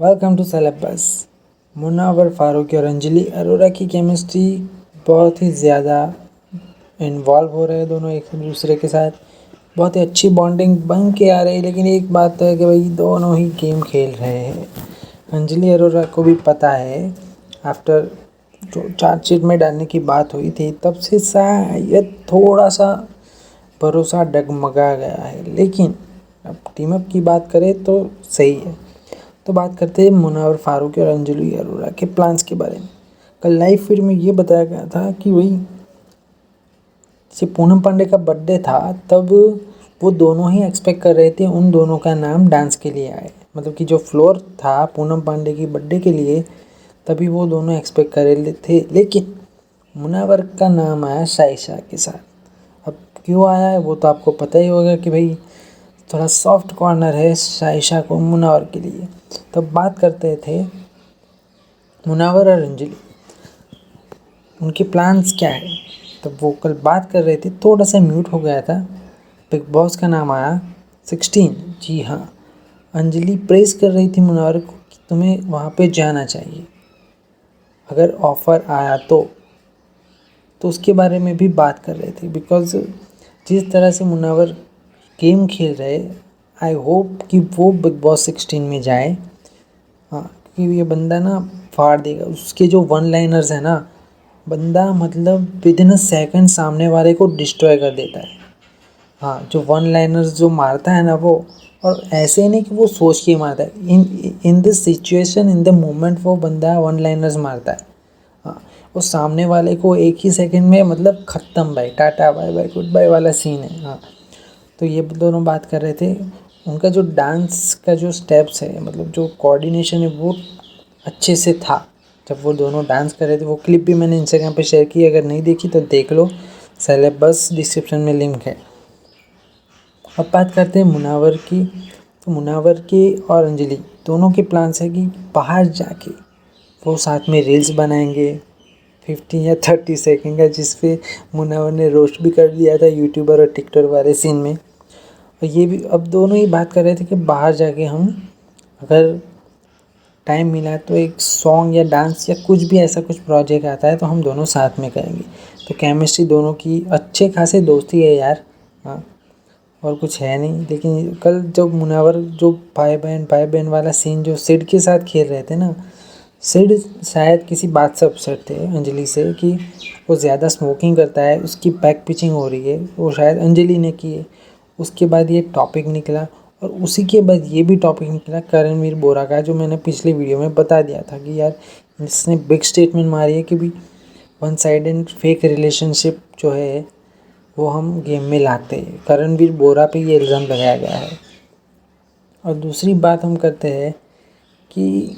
Welcome to syllabus. Munawar Faruqui और अंजलि अरोरा की chemistry बहुत ही ज़्यादा इन्वॉल्व हो रहे हैं दोनों एक दूसरे के साथ। बहुत ही अच्छी बॉन्डिंग बन के आ रही है, लेकिन एक बात तो है कि भाई दोनों ही गेम खेल रहे हैं। अंजलि अरोरा को भी पता है, आफ्टर जो चार्जशीट में डालने की बात हुई थी तब से शायद थोड़ा सा भरोसा डगमगा गया है, लेकिन अब टीम अप की बात करें तो सही है। तो बात करते हैं मुनावर फारूकी और अंजलि अरोरा के प्लान्स के बारे में। कल लाइव फीड में ये बताया गया था कि वही जब पूनम पांडे का बर्थडे था तब वो दोनों ही एक्सपेक्ट कर रहे थे उन दोनों का नाम डांस के लिए आए, मतलब कि जो फ्लोर था पूनम पांडे की बर्थडे के लिए तभी वो दोनों एक्सपेक्ट कर रहे थे, लेकिन मुनावर का नाम आया साइशा के साथ। अब क्यों आया है वो तो आपको पता ही होगा कि भाई थोड़ा सॉफ्ट कॉर्नर है साइशा को मुनावर के लिए। तब बात करते थे मुनावर और अंजलि, उनके प्लान्स क्या है। तब वो कल बात कर रहे थे, थोड़ा सा म्यूट हो गया था। बिग बॉस का नाम आया 16। जी हाँ, अंजलि प्रेस कर रही थी मुनावर को कि तुम्हें वहाँ पे जाना चाहिए, अगर ऑफ़र आया तो उसके बारे में भी बात कर रहे थे। बिकॉज़ जिस तरह से मुनावर गेम खेल रहे, आई होप कि वो बिग बॉस 16 में जाए। हाँ, क्योंकि ये बंदा ना फाड़ देगा। उसके जो वन लाइनर्स हैं ना, बंदा मतलब विदिन अ सेकंड सामने वाले को डिस्ट्रॉय कर देता है। हाँ, जो वन लाइनर्स जो मारता है ना वो, और ऐसे ही नहीं कि वो सोच के मारता है, in this situation in the moment वो बंदा वन लाइनर्स मारता है। हाँ, वो सामने वाले को एक ही सेकंड में मतलब ख़त्म, भाई tata bye bye goodbye वाला सीन है। हाँ, तो ये दोनों बात कर रहे थे। उनका जो डांस का जो स्टेप्स है, मतलब जो कोऑर्डिनेशन है वो अच्छे से था जब वो दोनों डांस कर रहे थे। वो क्लिप भी मैंने इंस्टाग्राम पे शेयर की, अगर नहीं देखी तो देख लो, सिलेबस डिस्क्रिप्शन में लिंक है। अब बात करते हैं मुनावर की। तो मुनावर के और अंजलि दोनों के प्लान्स है कि बाहर जाके वो साथ में रील्स बनाएंगे 15 या 30 सेकंड का, जिस पे मुनावर ने रोस्ट भी कर दिया था यूट्यूबर और टिकटॉक वाले सीन में। और ये भी अब दोनों ही बात कर रहे थे कि बाहर जाके हम अगर टाइम मिला तो एक सॉन्ग या डांस या कुछ भी ऐसा कुछ प्रोजेक्ट आता है तो हम दोनों साथ में करेंगे। तो केमिस्ट्री दोनों की अच्छे खासे दोस्ती है यार। हाँ, और कुछ है नहीं। लेकिन कल जब मुनावर जो भाई बहन वाला सीन जो सिड के साथ खेल रहे थे ना, सिड शायद किसी बात से अपसेट थे अंजलि से कि वो ज़्यादा स्मोकिंग करता है, उसकी बैक पिचिंग हो रही है, वो शायद अंजलि ने की है। उसके बाद ये टॉपिक निकला, और उसी के बाद ये भी टॉपिक निकला करणवीर बोरा का, जो मैंने पिछली वीडियो में बता दिया था कि यार इसने बिग स्टेटमेंट मारी है कि भी वन साइडेड फेक रिलेशनशिप जो है वो हम गेम में लाते हैं। करणवीर बोरा पे ये इल्ज़ाम लगाया गया है। और दूसरी बात हम करते हैं कि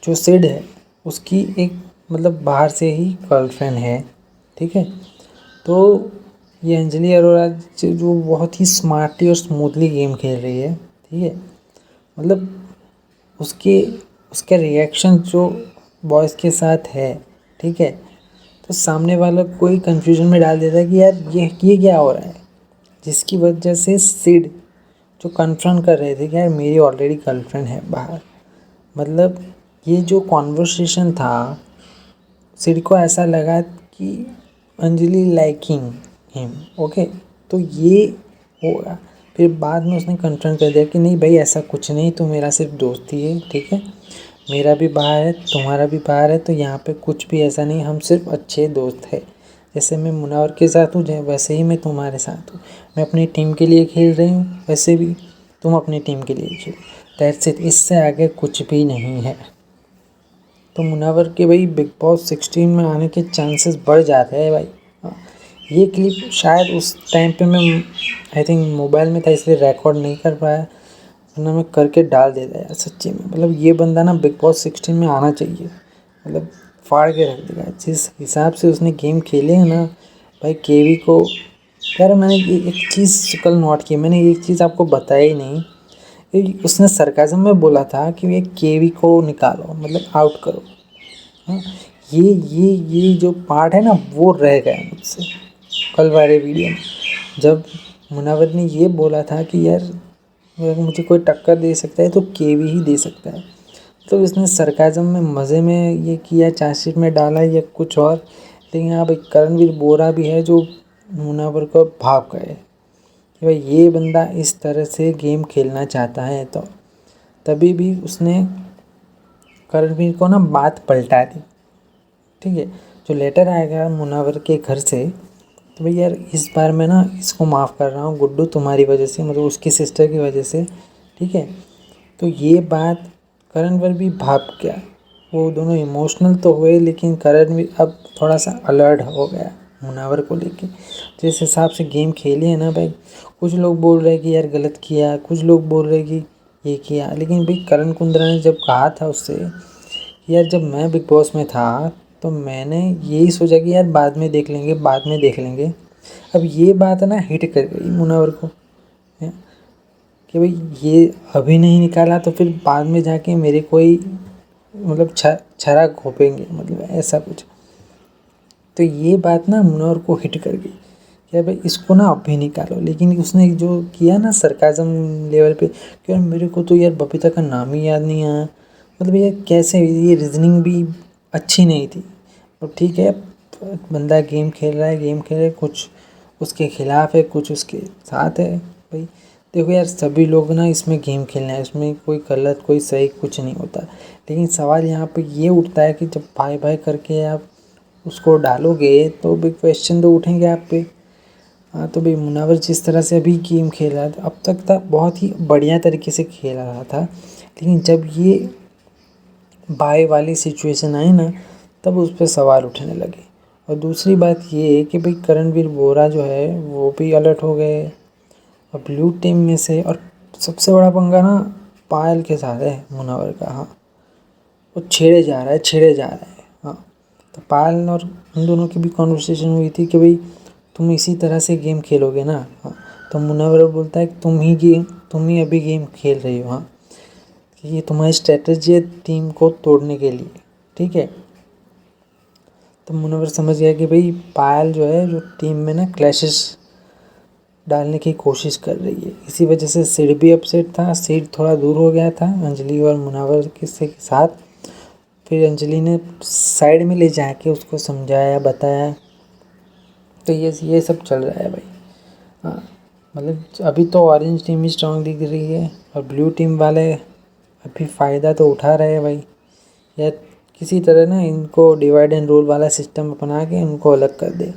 जो सिड है उसकी एक मतलब बाहर से ही गर्लफ्रेंड है, ठीक है। तो ये अंजलि अरोरा जो बहुत ही स्मार्टली और स्मूथली गेम खेल रही है, ठीक है। मतलब उसके उसका रिएक्शन जो बॉयज़ के साथ है, ठीक है, तो सामने वाला कोई कंफ्यूजन में डाल देता है कि यार ये क्या हो रहा है, जिसकी वजह से सिड जो कन्फ्रंट कर रहे थे कि यार मेरी ऑलरेडी गर्लफ्रेंड है बाहर। मतलब ये जो कॉन्वर्सेशन था, सिड को ऐसा लगा कि अंजलि लाइकिंग हिम, ओके। तो ये होगा। फिर बाद में उसने कन्फर्म कर दिया कि नहीं भाई ऐसा कुछ नहीं, तो मेरा सिर्फ दोस्ती है, ठीक है। मेरा भी बाहर है, तुम्हारा भी बाहर है, तो यहाँ पे कुछ भी ऐसा नहीं, हम सिर्फ अच्छे दोस्त हैं। जैसे मैं मुनावर के साथ हूँ वैसे ही मैं तुम्हारे साथ हूँ। मैं अपनी टीम के लिए खेल रही हूँ, वैसे भी तुम अपनी टीम के लिए खेलो। दैट्स इट, इससे आगे कुछ भी नहीं है। तो मुनावर के भाई बिग बॉस 16 में आने के चांसेस बढ़ जाते हैं भाई। हाँ, ये क्लिप शायद उस टाइम पे मैं आई थिंक मोबाइल में था इसलिए रिकॉर्ड नहीं कर पाया, वरना मैं करके डाल देता यार सच्ची में। मतलब ये बंदा ना बिग बॉस 16 में आना चाहिए, मतलब फाड़ के रख देगा जिस हिसाब से उसने गेम खेले हैं ना भाई। केवी को यार मैंने एक चीज़ कल नोट की, मैंने एक चीज़ आपको बताया ही नहीं। उसने सरकाज़म में बोला था कि ये केवी को निकालो, मतलब आउट करो। हाँ, ये जो पार्ट है ना वो रह गया मुझसे कल वाले वीडियो में, जब मुनावर ने ये बोला था कि यार अगर मुझे कोई टक्कर दे सकता है तो केवी ही दे सकता है। तो इसने सरकाज़म में मज़े में ये किया, चार्जशीट में डाला या कुछ और। लेकिन यहाँ पे करणवीर बोरा भी है जो मुनावर को भाप गए कि भाई ये बंदा इस तरह से गेम खेलना चाहता है। तो तभी भी उसने करणवीर को ना बात पलटा दी। ठीक है, जो लेटर आएगा मुनावर के घर से, तो भाई यार इस बार मैं ना इसको माफ़ कर रहा हूँ गुड्डू, तुम्हारी वजह से, मतलब उसकी सिस्टर की वजह से। ठीक है, तो ये बात करणवीर भी भाप गया। वो दोनों इमोशनल तो हुए, लेकिन करणवीर अब थोड़ा सा अलर्ट हो गया मुनावर को लेके। जिस हिसाब से गेम खेली है ना भाई, कुछ लोग बोल रहे हैं कि यार गलत किया, कुछ लोग बोल रहे हैं कि ये किया, लेकिन भाई करण कुंद्रा ने जब कहा था उससे कि यार जब मैं बिग बॉस में था तो मैंने यही सोचा कि यार बाद में देख लेंगे, बाद में देख लेंगे। अब ये बात ना हिट कर गई मुनावर को, है, कि भाई ये अभी नहीं निकाला तो फिर बाद में जाके मेरे कोई मतलब छरा घोपेंगे, मतलब ऐसा कुछ। तो ये बात ना मुनव्वर को हिट कर गई कि भाई इसको ना अभी निकालो। लेकिन उसने जो किया ना सरकाज़म लेवल पे कि यार मेरे को तो यार बबीता का नाम ही याद नहीं आया, मतलब ये कैसे, ये रीजनिंग भी अच्छी नहीं थी। और ठीक है, बंदा गेम खेल रहा है, गेम खेल रहा है, कुछ उसके खिलाफ है, कुछ उसके साथ है। भाई देखो यार, सभी लोग ना इसमें गेम खेलना है, इसमें कोई गलत कोई सही कुछ नहीं होता। लेकिन सवाल यहाँ पे ये उठता है कि जब भाई भाई करके आप उसको डालोगे तो भी क्वेश्चन तो उठेंगे आप पे। हाँ, तो भाई मुनावर जिस तरह से अभी गेम खेल रहा था, अब तक था बहुत ही बढ़िया तरीके से खेल रहा था, लेकिन जब ये बाय वाली सिचुएशन आई ना, तब उस पर सवाल उठने लगे। और दूसरी बात ये है कि भाई करणवीर बोरा जो है वो भी अलर्ट हो गए और ब्लू टीम में से। और सबसे बड़ा पंगा ना पायल के साथ है मुनावर का। हाँ, वो छेड़े जा रहा है, छेड़े जा रहा है। हाँ, तो पायल और उन दोनों की भी कॉन्वर्सेशन हुई थी कि भाई तुम इसी तरह से गेम खेलोगे ना। हाँ, तो मुनव्वर बोलता है कि तुम ही अभी गेम खेल रही हो। हाँ, कि ये तुम्हारी स्ट्रेटजी है टीम को तोड़ने के लिए। ठीक है, तो मुनव्वर समझ गया कि भाई पायल जो है जो टीम में ना क्लैशेस डालने की कोशिश कर रही है। इसी वजह से सिड भी अपसेट था, सिड थोड़ा दूर हो गया था अंजलि और मुनव्वर के साथ। फिर अंजलि ने साइड में ले जाके उसको समझाया, बताया। तो ये सब चल रहा है भाई। हाँ, मतलब अभी तो ऑरेंज टीम ही स्ट्रांग दिख रही है और ब्लू टीम वाले अभी फ़ायदा तो उठा रहे हैं भाई। या किसी तरह ना इनको डिवाइड एंड रूल वाला सिस्टम अपना के इनको अलग कर दे।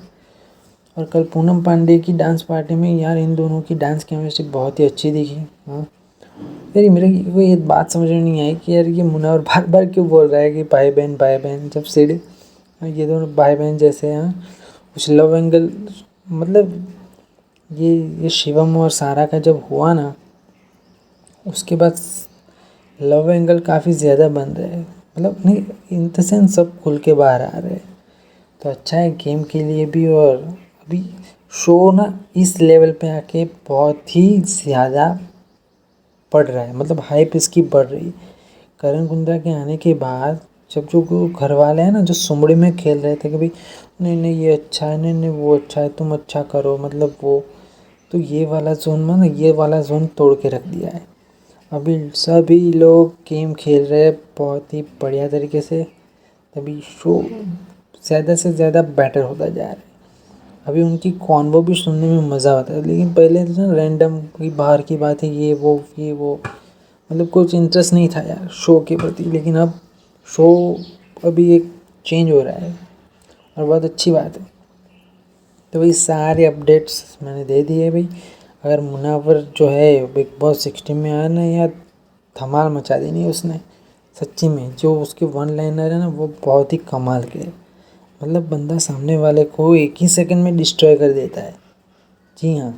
और कल पूनम पांडे की डांस पार्टी में यार इन दोनों की डांस केमिस्ट्री बहुत ही अच्छी दिखी। हाँ यार, मेरे को ये बात समझ में नहीं आई कि यार ये मुनव्वर बार बार क्यों बोल रहा है कि भाई बहन, जब सिड ये दोनों भाई बहन जैसे हैं। कुछ लव एंगल, मतलब ये शिवम और सारा का जब हुआ ना, उसके बाद लव एंगल काफ़ी ज़्यादा बन रहे हैं। मतलब नहीं, इन द सेंस सब खुल के बाहर आ रहे हैं। तो अच्छा है गेम के लिए भी। और अभी शो ना इस लेवल पे आके बहुत ही ज़्यादा बढ़ रहा है, मतलब हाइप इसकी बढ़ रही है। करण कुंद्रा के आने के बाद जब जो घर वाले हैं ना जो सुमड़ी में खेल रहे थे कि भाई नहीं नहीं ये अच्छा है, नहीं नहीं वो अच्छा है, तुम अच्छा करो, मतलब वो, तो ये वाला जोन में ना, ये वाला जोन तोड़ के रख दिया है। अभी सभी लोग गेम खेल रहे हैं बहुत ही बढ़िया तरीके से। तभी शो ज़्यादा से ज़्यादा बेटर होता जा रहा है। अभी उनकी कॉन्वो भी सुनने में मज़ा आता है, लेकिन पहले तो ना रैंडम की बाहर की बात है, ये वो, मतलब कुछ इंटरेस्ट नहीं था यार शो के प्रति। लेकिन अब शो अभी एक चेंज हो रहा है और बहुत अच्छी बात है। तो भाई सारे अपडेट्स मैंने दे दिए भाई। अगर मुनावर जो है बिग बॉस 16 में आया ना यार, धमाल मचा देनी है उसने। सच्ची में जो उसके वन लाइनर है ना वो बहुत ही कमाल के है। मतलब बंदा सामने वाले को एक ही सेकंड में डिस्ट्रॉय कर देता है। जी हाँ,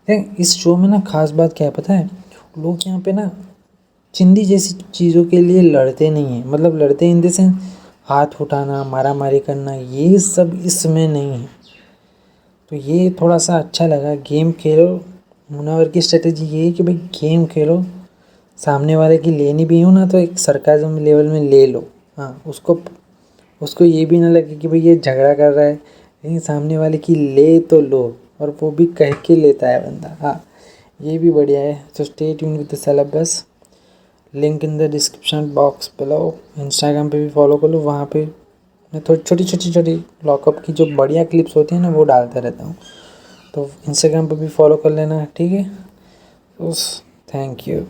देख इस शो में ना खास बात क्या है पता है, लोग यहाँ पे ना चिंदी जैसी चीज़ों के लिए लड़ते नहीं हैं। मतलब लड़ते इन द सेंस हाथ उठाना, मारा मारी करना, ये सब इसमें नहीं है। तो ये थोड़ा सा अच्छा लगा। गेम खेलो, मुनावर की स्ट्रेटेजी ये है कि भाई गेम खेलो, सामने वाले की लेनी भी हो ना तो एक सरकाज़म लेवल में ले लो। हाँ, उसको उसको ये भी ना लगे कि भाई ये झगड़ा कर रहा है, लेकिन सामने वाले की ले तो लो, और वो भी कह के लेता है बंदा। हाँ, ये भी बढ़िया है। So stay tune with the syllabus. Link in the description box below. Instagram पे भी फॉलो कर लो, वहाँ पे मैं थोड़ी छोटी लॉकअप की जो बढ़िया क्लिप्स होती हैं ना वो डालता रहता हूँ। तो इंस्टाग्राम पे भी फॉलो कर लेना, ठीक है। उस थैंक यू।